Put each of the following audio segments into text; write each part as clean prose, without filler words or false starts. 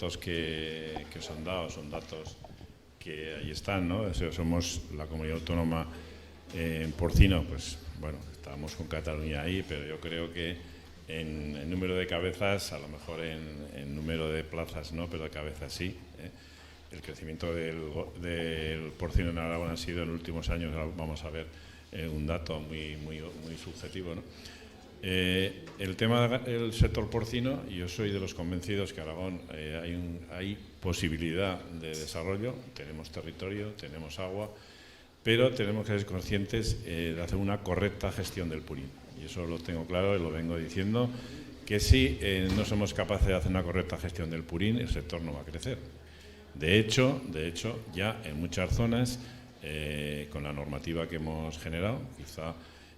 datos que os han dado son datos que ahí están, ¿no? O sea, somos la comunidad autónoma en porcino, pues bueno, estábamos con Cataluña ahí, pero yo creo que en número de cabezas, a lo mejor en número de plazas no, pero de cabezas sí. El crecimiento del porcino en Aragón ha sido en los últimos años, vamos a ver un dato muy subjetivo, ¿no? El tema del sector porcino, yo soy de los convencidos que Aragón hay posibilidad de desarrollo, tenemos territorio, tenemos agua, pero tenemos que ser conscientes de hacer una correcta gestión del purín. Y eso lo tengo claro y lo vengo diciendo, que si no somos capaces de hacer una correcta gestión del purín, el sector no va a crecer. De hecho, ya en muchas zonas, con la normativa que hemos generado, quizá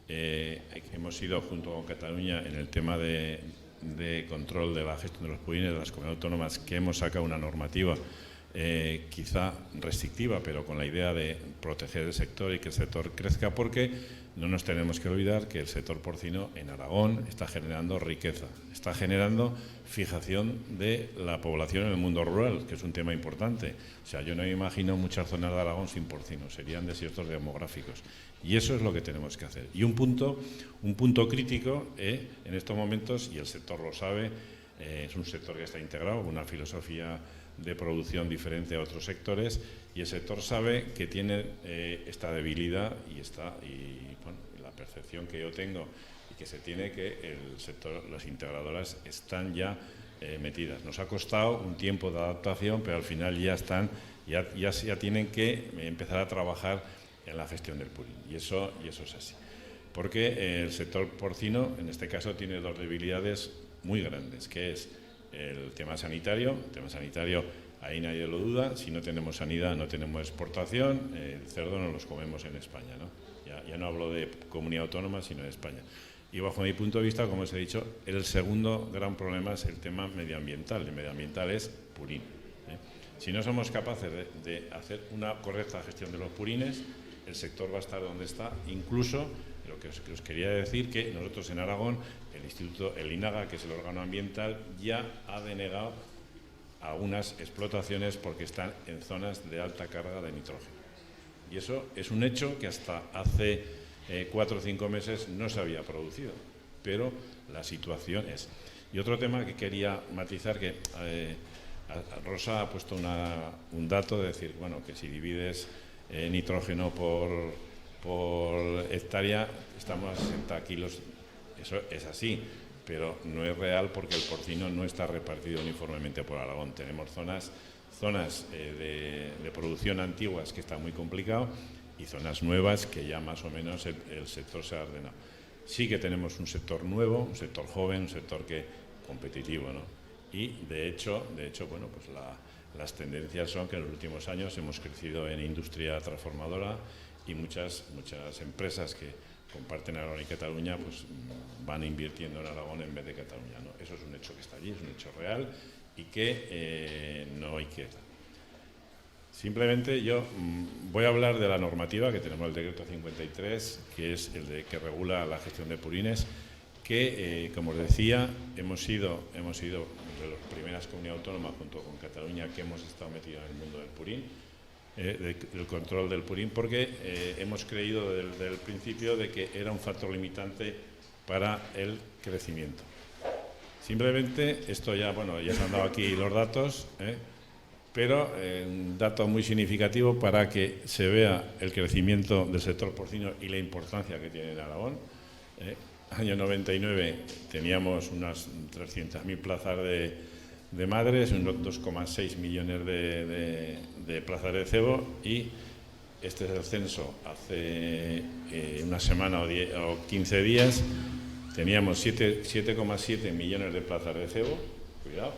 hemos ido junto con Cataluña en el tema de control de la gestión de los purines de las comunidades autónomas, que hemos sacado una normativa quizá restrictiva, pero con la idea de proteger el sector y que el sector crezca, porque no nos tenemos que olvidar que el sector porcino en Aragón está generando riqueza, está generando fijación de la población en el mundo rural, que es un tema importante. O sea, yo no me imagino muchas zonas de Aragón sin porcino, serían desiertos demográficos. Y eso es lo que tenemos que hacer. Y un punto crítico en estos momentos, y el sector lo sabe, es un sector que está integrado con una filosofía de producción diferente a otros sectores, y el sector sabe que tiene esta debilidad y bueno, la percepción que yo tengo y que se tiene, que el sector, las integradoras están ya metidas. Nos ha costado un tiempo de adaptación, pero al final ya están, ya tienen que empezar a trabajar en la gestión del purín, y eso es así. Porque el sector porcino, en este caso, tiene dos debilidades muy grandes, que es el tema sanitario. El tema sanitario, ahí nadie lo duda. Si no tenemos sanidad, no tenemos exportación. El cerdo no los comemos en España, ¿no? Ya no hablo de comunidad autónoma, sino de España. Y bajo mi punto de vista, como os he dicho, el segundo gran problema es el tema medioambiental. El medioambiental es purín. Si no somos capaces de hacer una correcta gestión de los purines, el sector va a estar donde está. Incluso, lo que os quería decir, que nosotros en Aragón, el INAGA, que es el órgano ambiental, ya ha denegado algunas explotaciones porque están en zonas de alta carga de nitrógeno. Y eso es un hecho que hasta hace 4 o 5 meses no se había producido, pero la situación es. Y otro tema que quería matizar, que Rosa ha puesto un dato de decir, bueno, que si divides nitrógeno por hectárea, estamos a 60 kilos. Eso es así, pero no es real, porque el porcino no está repartido uniformemente por Aragón. Tenemos zonas de producción antiguas que está muy complicado, y zonas nuevas que ya más o menos el sector se ha ordenado. Sí que tenemos un sector nuevo, un sector joven, un sector competitivo, ¿no? Y de hecho, bueno, pues las tendencias son que en los últimos años hemos crecido en industria transformadora, y muchas empresas que comparten Aragón y Cataluña, pues van invirtiendo en Aragón en vez de Cataluña, ¿no? Eso es un hecho que está allí, es un hecho real, y que no hay que... Simplemente yo voy a hablar de la normativa que tenemos, el decreto 53, que es el que regula la gestión de purines, que, como os decía, hemos sido de las primeras comunidades autónomas, junto con Cataluña, que hemos estado metidos en el mundo del purín, del control del purín, porque hemos creído desde el principio de que era un factor limitante para el crecimiento. Simplemente, esto ya, bueno, ya se han dado aquí los datos, pero un dato muy significativo para que se vea el crecimiento del sector porcino y la importancia que tiene en Aragón. Año 99 teníamos unas 300.000 plazas de madres, unos 2,6 millones de plazas de cebo, y este es el censo hace una semana o 15 días. Teníamos 7,7 millones de plazas de cebo, cuidado,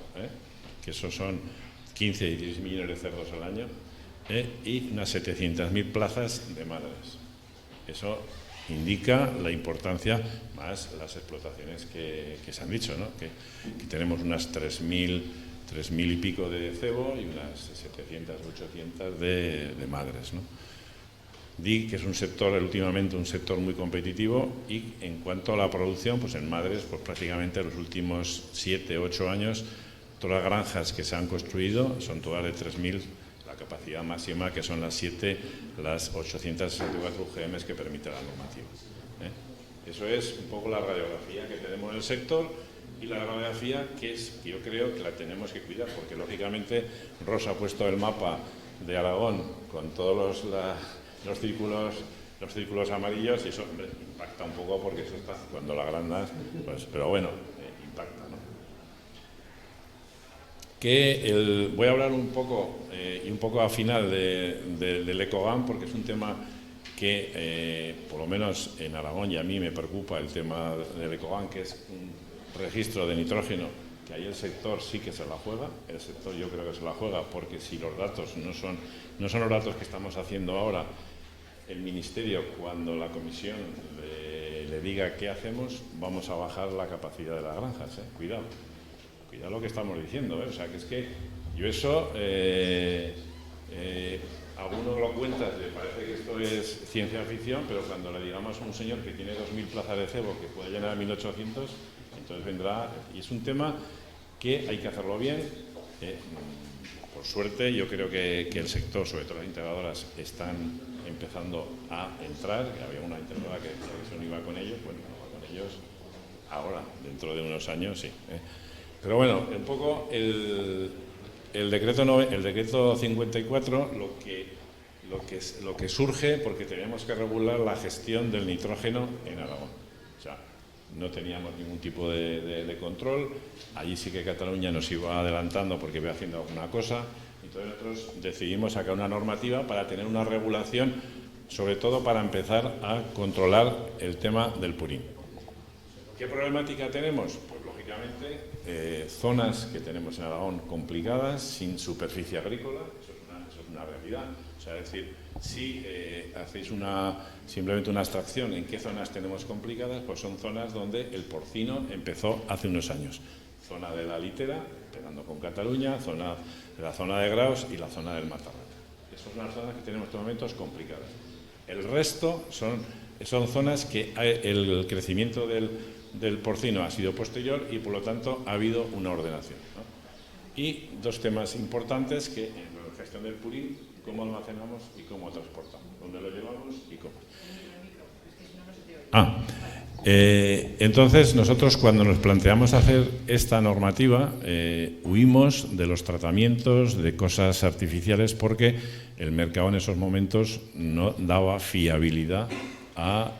que esos son 15 y 16 millones de cerdos al año, y unas 700.000 plazas de madres. Eso indica la importancia, más las explotaciones que se han dicho, ¿no? Que tenemos unas 3.000 y pico de cebo y unas 700, 800 de madres, ¿no? Di que es un sector, últimamente un sector muy competitivo, y en cuanto a la producción, pues en madres, pues prácticamente los últimos 7 u 8 años Todas las granjas que se han construido son todas de 3.000, la capacidad máxima, que son las 864 UGMs que permite la normativa. Eso es un poco la radiografía que tenemos en el sector y la radiografía que yo creo que la tenemos que cuidar, porque lógicamente Rosa ha puesto el mapa de Aragón con todos los círculos amarillos y eso, hombre, impacta un poco porque eso está, cuando la agrandas, pues, pero bueno, impacta, ¿no? Voy a hablar un poco y un poco al final del EcoGam, porque es un tema que, por lo menos en Aragón, y a mí me preocupa el tema del EcoGam, que es un registro de nitrógeno, que ahí el sector sí que se la juega, el sector yo creo que se la juega, porque si los datos no son los datos que estamos haciendo ahora, el Ministerio, cuando la Comisión le diga qué hacemos, vamos a bajar la capacidad de las granjas, cuidado lo que estamos diciendo, o sea, que es que yo eso, algunos lo cuentan, le parece que esto es ciencia ficción, pero cuando le digamos a un señor que tiene 2.000 plazas de cebo, que puede llenar 1.800, entonces vendrá, y es un tema que hay que hacerlo bien. Por suerte, yo creo que el sector, sobre todo las integradoras, están empezando a entrar. Había una integradora que no iba con ellos, bueno, no va con ellos ahora, dentro de unos años, sí. Pero bueno, un poco el decreto 54, lo que surge porque teníamos que regular la gestión del nitrógeno en Aragón. O sea, no teníamos ningún tipo de control. Allí sí que Cataluña nos iba adelantando porque iba haciendo alguna cosa. Entonces nosotros decidimos sacar una normativa para tener una regulación, sobre todo para empezar a controlar el tema del purín. ¿Qué problemática tenemos? Pues lógicamente zonas que tenemos en Aragón complicadas, sin superficie agrícola, eso es una realidad. O sea, es decir, si hacéis simplemente una abstracción en qué zonas tenemos complicadas, pues son zonas donde el porcino empezó hace unos años. Zona de la Litera, pegando con Cataluña, la zona de Graus y la zona del Matarrata. Esas son las zonas que tenemos en estos momentos complicadas. El resto son zonas que el crecimiento del porcino ha sido posterior y por lo tanto ha habido una ordenación, ¿no? Y dos temas importantes que en la gestión del purín, cómo almacenamos y cómo transportamos, dónde lo llevamos y cómo. Entonces nosotros cuando nos planteamos hacer esta normativa huimos de los tratamientos de cosas artificiales porque el mercado en esos momentos no daba fiabilidad a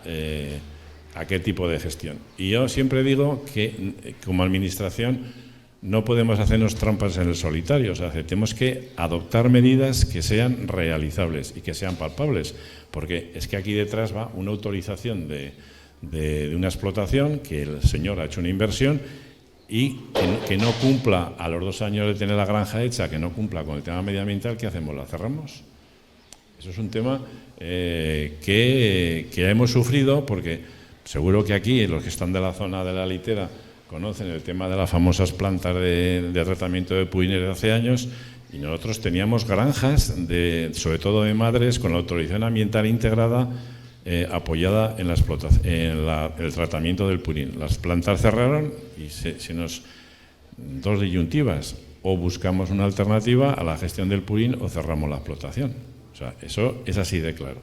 qué tipo de gestión. Y yo siempre digo que como administración no podemos hacernos trampas en el solitario, o sea, tenemos que adoptar medidas que sean realizables y que sean palpables, porque es que aquí detrás va una autorización de una explotación que el señor ha hecho una inversión y que no cumpla a los 2 años de tener la granja hecha, que no cumpla con el tema medioambiental, ¿qué hacemos? ¿La cerramos? Eso es un tema que hemos sufrido porque seguro que aquí los que están de la zona de la Litera conocen el tema de las famosas plantas de tratamiento de purín de hace años y nosotros teníamos granjas, sobre todo de madres, con la autorización ambiental integrada apoyada en el tratamiento del purín. Las plantas cerraron y se nos dos disyuntivas, o buscamos una alternativa a la gestión del purín o cerramos la explotación. O sea, eso es así de claro.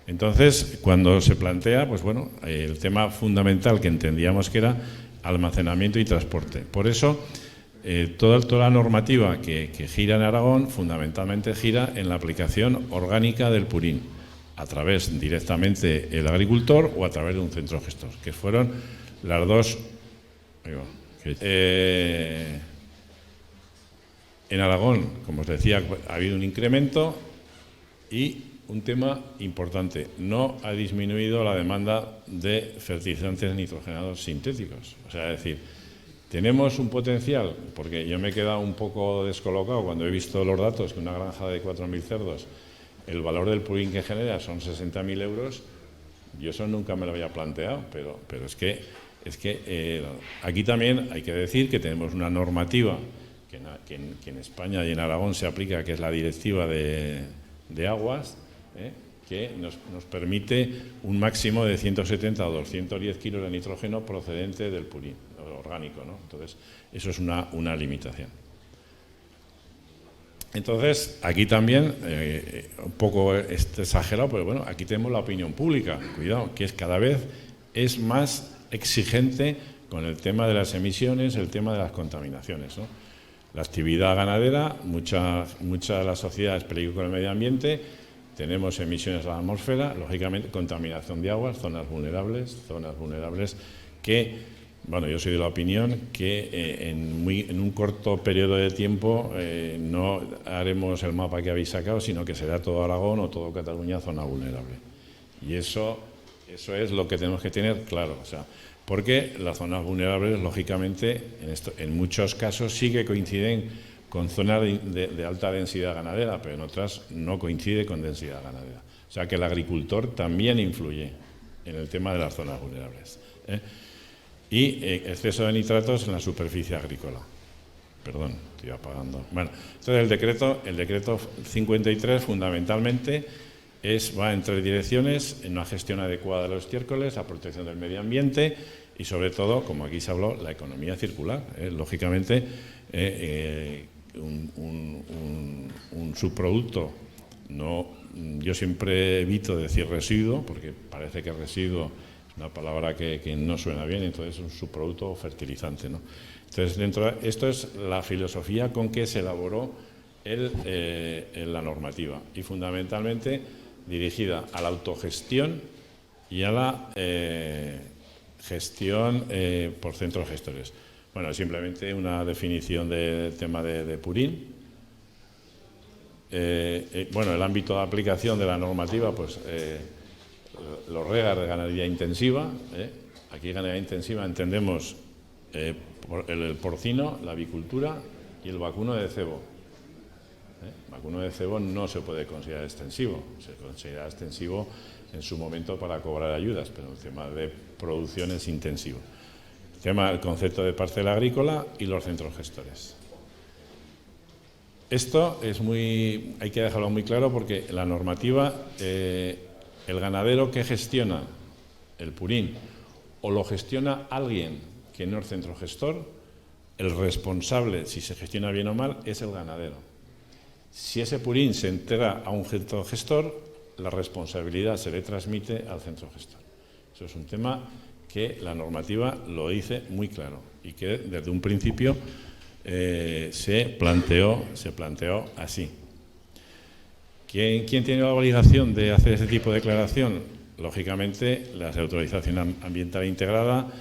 Entonces, cuando se plantea, pues bueno, el tema fundamental que entendíamos que era almacenamiento y transporte. Por eso, toda la normativa que gira en Aragón, fundamentalmente gira en la aplicación orgánica del purín, a través directamente el agricultor o a través de un centro gestor, que fueron las dos. En Aragón, como os decía, ha habido un incremento y un tema importante, no ha disminuido la demanda de fertilizantes nitrogenados sintéticos. O sea, es decir, tenemos un potencial, porque yo me he quedado un poco descolocado cuando he visto los datos, que una granja de 4.000 cerdos, el valor del purín que genera son 60.000 euros, yo eso nunca me lo había planteado, pero es que aquí también hay que decir que tenemos una normativa que en España y en Aragón se aplica, que es la Directiva de Aguas, que nos permite un máximo de 170 o 210 kilos de nitrógeno procedente del purín. orgánico, ¿no? Entonces, eso es una limitación. Entonces, aquí también, un poco exagerado, pero bueno, aquí tenemos la opinión pública, cuidado, que cada vez es más exigente con el tema de las emisiones, el tema de las contaminaciones, ¿no? La actividad ganadera, mucha de la sociedad es peligro con el medio ambiente, tenemos emisiones a la atmósfera, lógicamente contaminación de aguas, zonas vulnerables que, bueno, yo soy de la opinión que en un corto periodo de tiempo no haremos el mapa que habéis sacado, sino que será todo Aragón o todo Cataluña zona vulnerable. Y eso es lo que tenemos que tener claro, o sea, porque las zonas vulnerables, lógicamente, en muchos casos sí que coinciden con zonas de alta densidad ganadera, pero en otras no coincide con densidad ganadera. O sea que el agricultor también influye en el tema de las zonas vulnerables. Y exceso de nitratos en la superficie agrícola. Perdón, estoy apagando. Bueno, entonces el decreto 53 fundamentalmente va en 3 direcciones: en una gestión adecuada de los estiércoles, la protección del medio ambiente y, sobre todo, como aquí se habló, la economía circular. Lógicamente, un subproducto, yo siempre evito decir residuo, porque parece que residuo es una palabra que no suena bien, entonces es un subproducto fertilizante, ¿no? Entonces, esto es la filosofía con que se elaboró la normativa, y fundamentalmente dirigida a la autogestión y a la gestión por centros gestores. Bueno, simplemente una definición del tema de purín. Bueno, el ámbito de aplicación de la normativa, pues los regas de ganadería intensiva. Aquí ganadería intensiva entendemos el porcino, la avicultura y el vacuno de cebo. El vacuno de cebo no se puede considerar extensivo, se considera extensivo en su momento para cobrar ayudas, pero el tema de producción es intensivo. El concepto de parcela agrícola y los centros gestores. Esto hay que dejarlo muy claro, porque la normativa, el ganadero que gestiona el purín o lo gestiona alguien que no es centro gestor, el responsable, si se gestiona bien o mal, es el ganadero. Si ese purín se entrega a un centro gestor, la responsabilidad se le transmite al centro gestor. Eso es un tema que la normativa lo dice muy claro y que desde un principio se planteó así. ¿Quién tiene la obligación de hacer ese tipo de declaración? Lógicamente, la autorización ambiental integrada,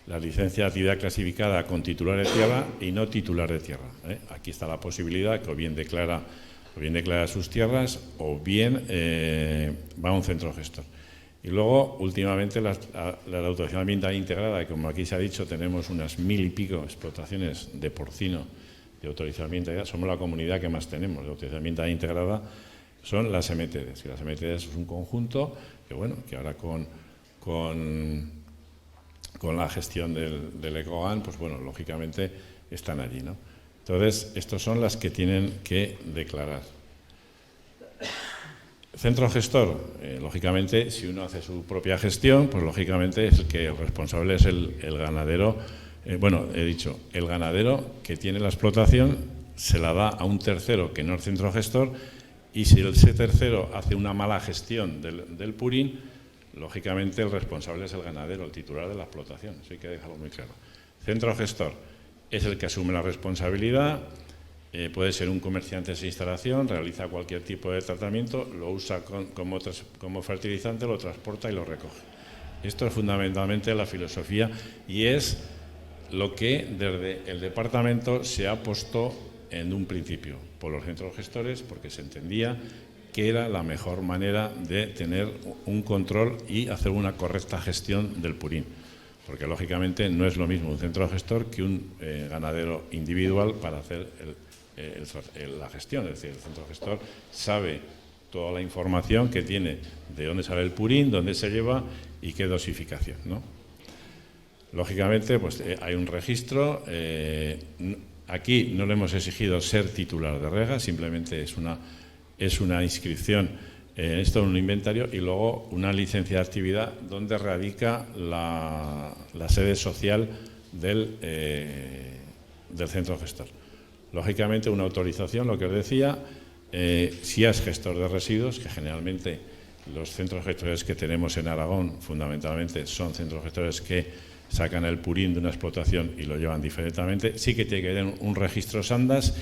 la licencia de actividad clasificada con titular de tierra y no titular de tierra. Aquí está la posibilidad que o bien declara sus tierras o bien va a un centro gestor. Y luego, últimamente, la autorización ambiental integrada, que como aquí se ha dicho, tenemos unas 1000 y pico explotaciones de porcino de autorización ambiental integrada. Somos la comunidad que más tenemos de autorización ambiental integrada, son las MTDs. Y las MTDs es un conjunto que, bueno, que ahora con la gestión del ECOGAN, pues bueno, lógicamente están allí, ¿no? Entonces, estas son las que tienen que declarar. Centro gestor, lógicamente, si uno hace su propia gestión, pues lógicamente es el responsable es el ganadero. Bueno, he dicho, el ganadero que tiene la explotación se la da a un tercero que no es centro gestor, y si ese tercero hace una mala gestión del purín, lógicamente el responsable es el ganadero, el titular de la explotación. Eso hay que dejarlo muy claro. Centro gestor es el que asume la responsabilidad. Puede ser un comerciante de esa instalación, realiza cualquier tipo de tratamiento, lo usa como fertilizante, lo transporta y lo recoge. Esto es fundamentalmente la filosofía y es lo que desde el departamento se ha puesto en un principio por los centros gestores, porque se entendía que era la mejor manera de tener un control y hacer una correcta gestión del purín. Porque lógicamente no es lo mismo un centro gestor que un ganadero individual para hacer la gestión. Es decir, el centro gestor sabe toda la información que tiene de dónde sale el purín, dónde se lleva y qué dosificación, ¿no? Lógicamente, pues hay un registro. Aquí no le hemos exigido ser titular de rega, simplemente es una inscripción en esto, en un inventario, y luego una licencia de actividad donde radica la sede social del centro gestor. Lógicamente, una autorización, lo que os decía, si es gestor de residuos, que generalmente los centros gestores que tenemos en Aragón, fundamentalmente, son centros gestores que sacan el purín de una explotación y lo llevan diferentamente, sí que tiene que tener un registro Sandas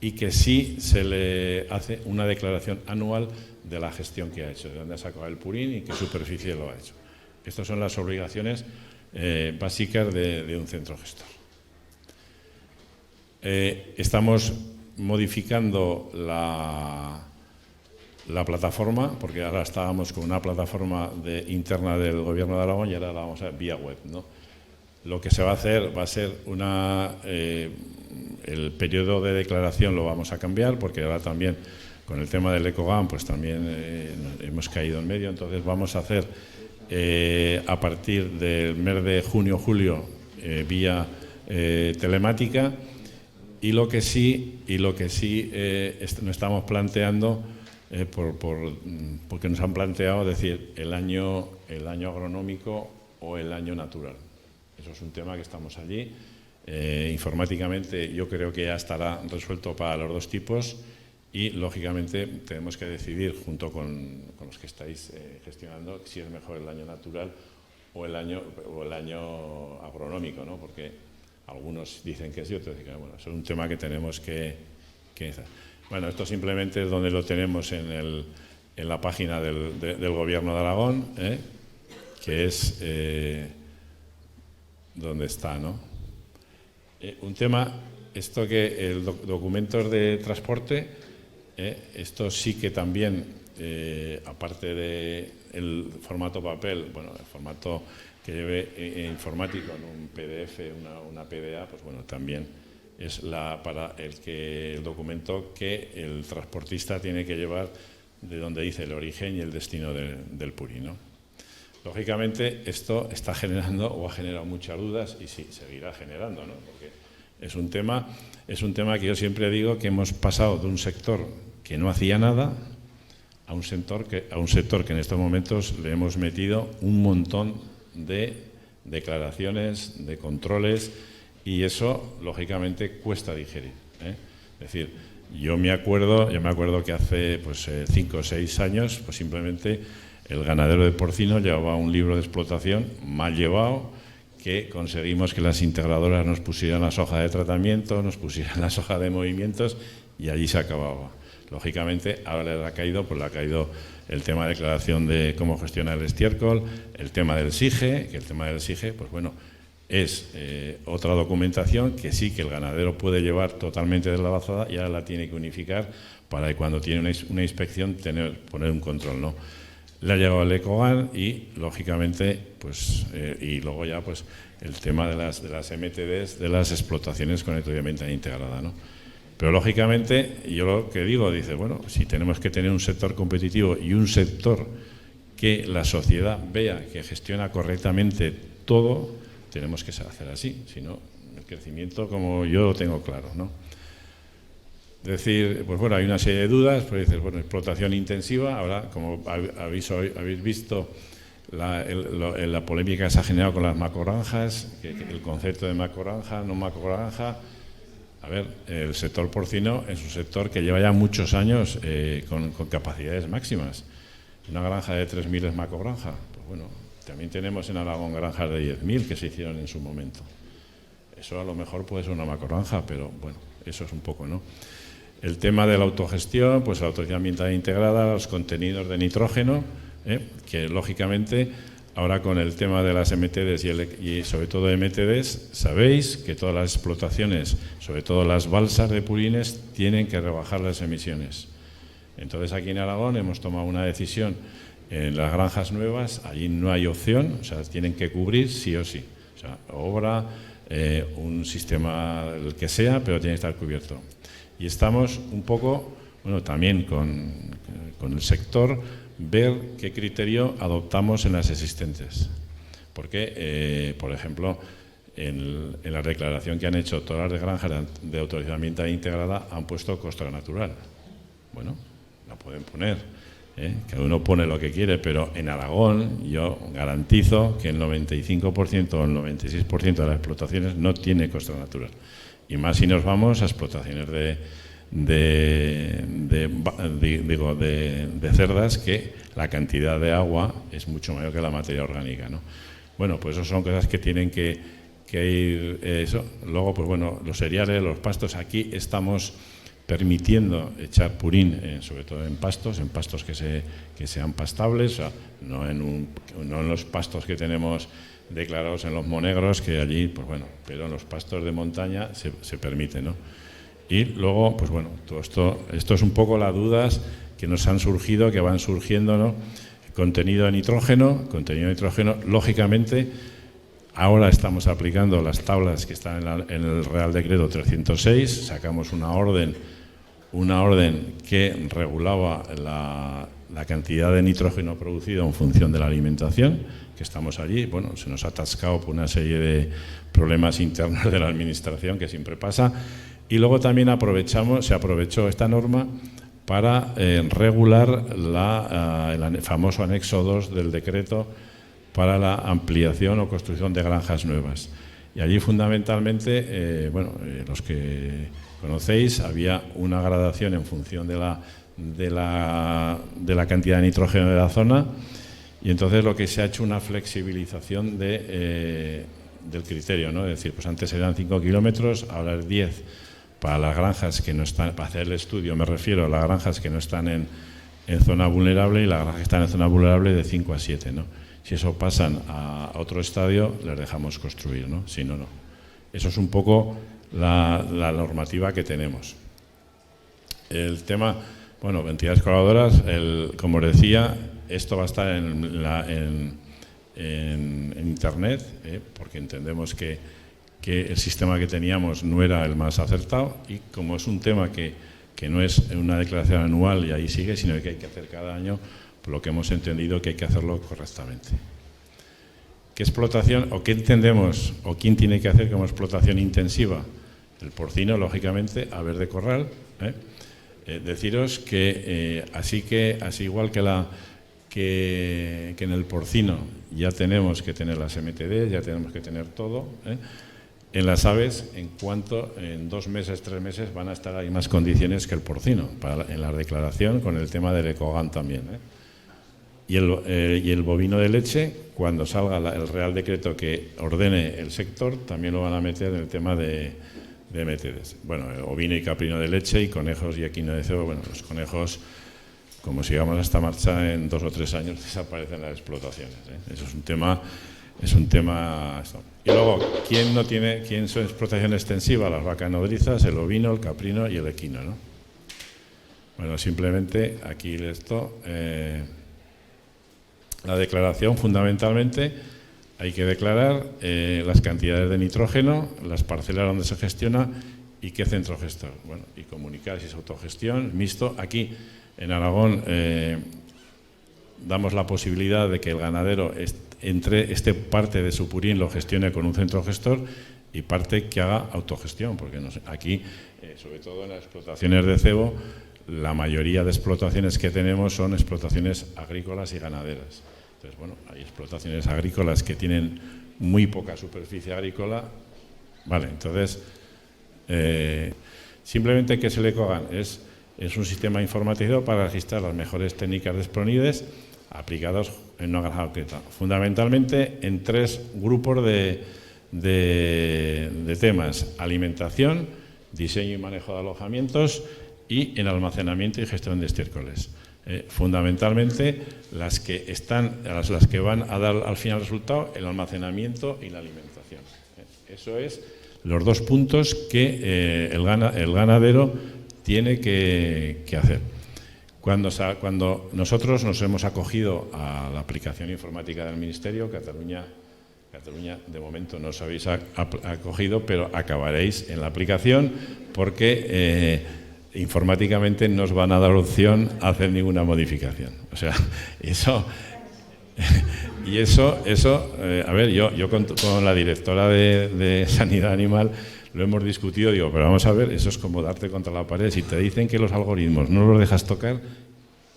y que sí se le hace una declaración anual de la gestión que ha hecho, de dónde ha sacado el purín y qué superficie lo ha hecho. Estas son las obligaciones básicas de un centro gestor. Estamos modificando la plataforma, porque ahora estábamos con una plataforma interna del Gobierno de Aragón y ahora la vamos a ver vía web, ¿no? Lo que se va a hacer va a ser el periodo de declaración lo vamos a cambiar, porque ahora también con el tema del EcoGAM pues también hemos caído en medio, entonces vamos a hacer a partir del mes de junio-julio vía telemática. Y lo que sí nos estamos planteando, porque nos han planteado decir el año agronómico o el año natural. Eso es un tema que estamos allí. Informáticamente yo creo que ya estará resuelto para los dos tipos y, lógicamente, tenemos que decidir junto con los que estáis gestionando si es mejor el año natural o el año agronómico, ¿no? Porque algunos dicen que sí, otros dicen que bueno, es un tema que tenemos que hacer. Bueno, esto simplemente es donde lo tenemos en la página del Gobierno de Aragón, que es donde está, ¿no? Un tema, esto que documentos de transporte, esto sí que también, aparte del formato papel, bueno, el formato que lleve informático en un PDF, una PDA, pues bueno, también es para el documento que el transportista tiene que llevar, de donde dice el origen y el destino del purín, ¿no? Lógicamente, esto está generando o ha generado muchas dudas y sí, seguirá generando, ¿no? Porque es un tema que yo siempre digo que hemos pasado de un sector que no hacía nada a un sector que en estos momentos le hemos metido un montón de declaraciones, de controles, y eso, lógicamente, cuesta digerir, ¿eh? Es decir, yo me acuerdo que hace 5 o 6 años, pues simplemente el ganadero de porcino llevaba un libro de explotación mal llevado, que conseguimos que las integradoras nos pusieran las hojas de tratamiento, nos pusieran las hojas de movimientos y allí se acababa. Lógicamente, ahora le ha caído el tema de declaración de cómo gestionar el estiércol, el tema del SIGE, que el tema del SIGE, pues bueno, es otra documentación que sí que el ganadero puede llevar totalmente deslavazada y ahora la tiene que unificar para que cuando tiene una inspección poner un control, ¿no? Le ha llegado el EcoGAM y, lógicamente, pues y luego ya pues el tema de las MTDs de las explotaciones con etiología integrada, ¿no? Pero, lógicamente, yo lo que digo, dice, bueno, si tenemos que tener un sector competitivo y un sector que la sociedad vea que gestiona correctamente todo, tenemos que hacer así, si no, el crecimiento, como yo lo tengo claro, ¿no? Decir, pues bueno, hay una serie de dudas, pues dices, bueno, explotación intensiva, ahora, como habéis visto, la polémica que se ha generado con las macrogranjas, que el concepto de macrogranja, no macrogranja. A ver, el sector porcino es un sector que lleva ya muchos años con capacidades máximas. Una granja de 3.000 es macrogranja. Pues bueno, también tenemos en Aragón granjas de 10.000 que se hicieron en su momento. Eso a lo mejor puede ser una macrogranja, pero bueno, eso es un poco, ¿no? El tema de la autogestión, pues la autoridad ambiental integrada, los contenidos de nitrógeno, que lógicamente ahora con el tema de las MTDs y sobre todo MTDs, sabéis que todas las explotaciones, sobre todo las balsas de purines, tienen que rebajar las emisiones. Entonces aquí en Aragón hemos tomado una decisión en las granjas nuevas, allí no hay opción, o sea, tienen que cubrir sí o sí. O sea, obra, un sistema, el que sea, pero tiene que estar cubierto. Y estamos un poco, bueno, también con el sector, ver qué criterio adoptamos en las existentes. Porque, por ejemplo, en la declaración que han hecho todas las granjas de autoridad ambiental integrada han puesto costra natural. Bueno, la pueden poner. Cada uno pone lo que quiere, pero en Aragón yo garantizo que el 95% o el 96% de las explotaciones no tiene coste natural. Y más si nos vamos a explotaciones de cerdas, que la cantidad de agua es mucho mayor que la materia orgánica, ¿no? Bueno, pues eso son cosas que tienen que ir. Eso. Luego, pues bueno, los cereales, los pastos, aquí estamos permitiendo echar purín, sobre todo en pastos que sean pastables, o sea, no en los pastos que tenemos declarados en los monegros, que allí, pues bueno, pero en los pastos de montaña se permite, ¿no? Y luego, pues bueno, todo esto es un poco las dudas que nos han surgido, que van surgiendo, ¿no? Contenido de nitrógeno, lógicamente, ahora estamos aplicando las tablas que están en el Real Decreto 306, sacamos una orden que regulaba la cantidad de nitrógeno producido en función de la alimentación, que estamos allí. Bueno, se nos ha atascado por una serie de problemas internos de la Administración, que siempre pasa. Y luego también se aprovechó esta norma para regular el famoso anexo 2 del decreto para la ampliación o construcción de granjas nuevas. Y allí fundamentalmente, los que conocéis, había una gradación en función de la cantidad de nitrógeno de la zona, y entonces lo que se ha hecho una flexibilización del criterio, ¿no? Es decir, pues antes eran 5 kilómetros, ahora es 10 para las granjas que no están, para hacer el estudio me refiero a las granjas que no están en zona vulnerable, y las granjas que están en zona vulnerable de 5 a 7, ¿no? Si eso pasan a otro estadio, les dejamos construir, ¿no? Si no, no. Eso es un poco la normativa que tenemos. El tema, bueno, entidades colaboradoras, como os decía, esto va a estar en Internet, porque entendemos que el sistema que teníamos no era el más acertado, y como es un tema que no es una declaración anual y ahí sigue, sino que hay que hacer cada año, por lo que hemos entendido que hay que hacerlo correctamente. ¿Qué explotación, o qué entendemos, o quién tiene que hacer como explotación intensiva? El porcino, lógicamente, aves de corral. Deciros que así igual que en el porcino ya tenemos que tener las MTD, ya tenemos que tener todo, en las aves, en 2 meses, 3 meses, van a estar ahí más condiciones que el porcino, en la declaración, con el tema del Ecogan también. Y el bovino de leche, cuando salga el Real Decreto que ordene el sector, también lo van a meter en el tema de MTDs. Bueno, ovino y caprino de leche, y conejos y equino de cebo. Bueno, los conejos, como sigamos a esta marcha, en 2 o 3 años desaparecen las explotaciones. Eso es un tema. Y luego, ¿quién son explotación extensiva? Las vacas nodrizas, el ovino, el caprino y el equino, ¿no? Bueno, simplemente aquí la declaración, fundamentalmente, hay que declarar las cantidades de nitrógeno, las parcelas donde se gestiona y qué centro gestor. Bueno, y comunicar si es autogestión, mixto. Aquí, en Aragón, damos la posibilidad de que el ganadero parte de su purín lo gestione con un centro gestor, y parte que haga autogestión, porque aquí, sobre todo en las explotaciones de cebo, la mayoría de explotaciones que tenemos son explotaciones agrícolas y ganaderas. Entonces, bueno, hay explotaciones agrícolas que tienen muy poca superficie agrícola. Vale, entonces, simplemente que se le Ecogan es un sistema informatizado para registrar las mejores técnicas de espronides aplicados en una granja concreta, fundamentalmente en 3 grupos de temas: alimentación, diseño y manejo de alojamientos, y en almacenamiento y gestión de estiércoles. Fundamentalmente las que van a dar al final resultado, el almacenamiento y la alimentación. Eso es los 2 puntos que el ganadero tiene que hacer. Cuando nosotros nos hemos acogido a la aplicación informática del Ministerio, Cataluña de momento no os habéis acogido, pero acabaréis en la aplicación, porque informáticamente no os van a dar opción a hacer ninguna modificación. O sea, eso... Y eso a ver, yo con la directora de Sanidad Animal lo hemos discutido, digo, pero vamos a ver, eso es como darte contra la pared. Si te dicen que los algoritmos no los dejas tocar,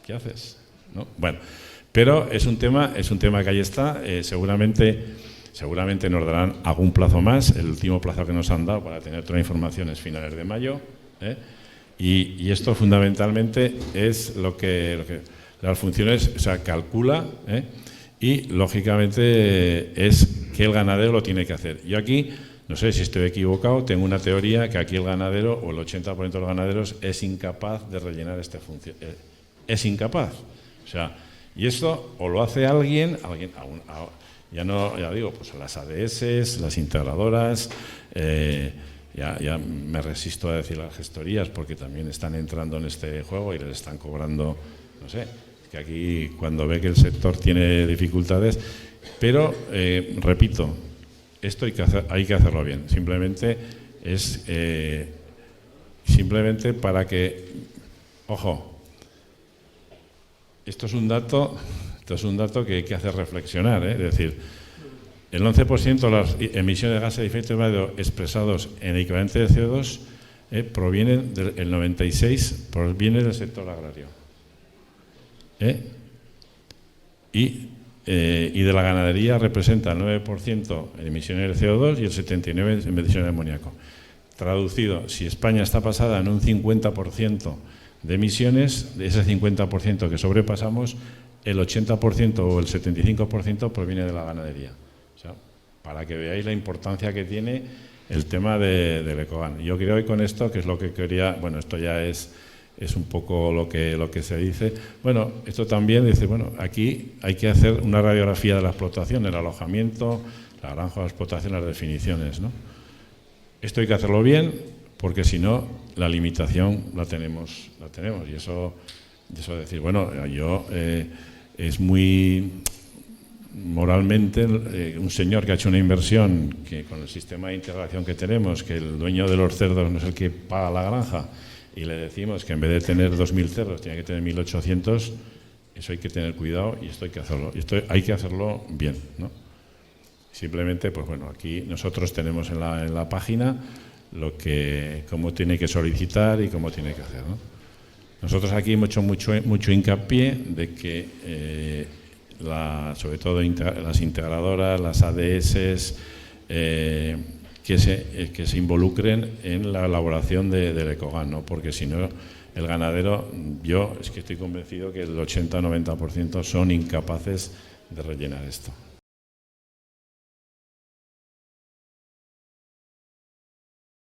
¿qué haces? ¿no? Bueno, pero es un tema que ahí está. Seguramente nos darán algún plazo más. El último plazo que nos han dado para tener toda la información es finales de mayo. Y esto fundamentalmente es lo que las funciones, o sea, calcula, y lógicamente es que el ganadero lo tiene que hacer. Yo aquí, no sé si estoy equivocado, tengo una teoría que aquí el ganadero, o el 80% de los ganaderos, es incapaz de rellenar esta función. Es incapaz. O sea, y esto o lo hace alguien ya digo, pues las ADS, las integradoras, ya me resisto a decir las gestorías porque también están entrando en este juego y les están cobrando, no sé, que aquí cuando ve que el sector tiene dificultades, pero repito, esto hay que hacerlo bien. Simplemente para que, ojo, esto es un dato que hay que hacer reflexionar, es decir, el 11% de las emisiones de gases de efecto invernadero expresados en equivalente de CO2 provienen el 96% proviene del sector agrario. Y de la ganadería representa el 9% en emisiones de CO2 y el 79% en emisiones de amoníaco. Traducido, si España está pasada en un 50% de emisiones, de ese 50% que sobrepasamos, el 80% o el 75% proviene de la ganadería. O sea, para que veáis la importancia que tiene el tema del Ecogan. Yo creo que con esto, que es lo que quería, bueno, esto ya es un poco lo que se dice. Bueno, esto también dice, bueno, aquí hay que hacer una radiografía de la explotación, el alojamiento, la granja de explotación, las definiciones, ¿no? Esto hay que hacerlo bien, porque si no, la limitación la tenemos. Y eso decir, bueno, es muy moralmente un señor que ha hecho una inversión que con el sistema de integración que tenemos, que el dueño de los cerdos no es el que paga la granja, y le decimos que en vez de tener 2.000 cerdos tiene que tener 1.800, eso hay que tener cuidado y esto hay que hacerlo. Y esto hay que hacerlo bien, ¿no? Simplemente, pues bueno, aquí nosotros tenemos en la página cómo tiene que solicitar y cómo tiene que hacer, ¿no? Nosotros aquí hemos hecho mucho hincapié de que, sobre todo las integradoras, las ADS, que se involucren en la elaboración del Ecogan, ¿no? Porque si no, el ganadero, yo es que estoy convencido que el 80-90% son incapaces de rellenar esto.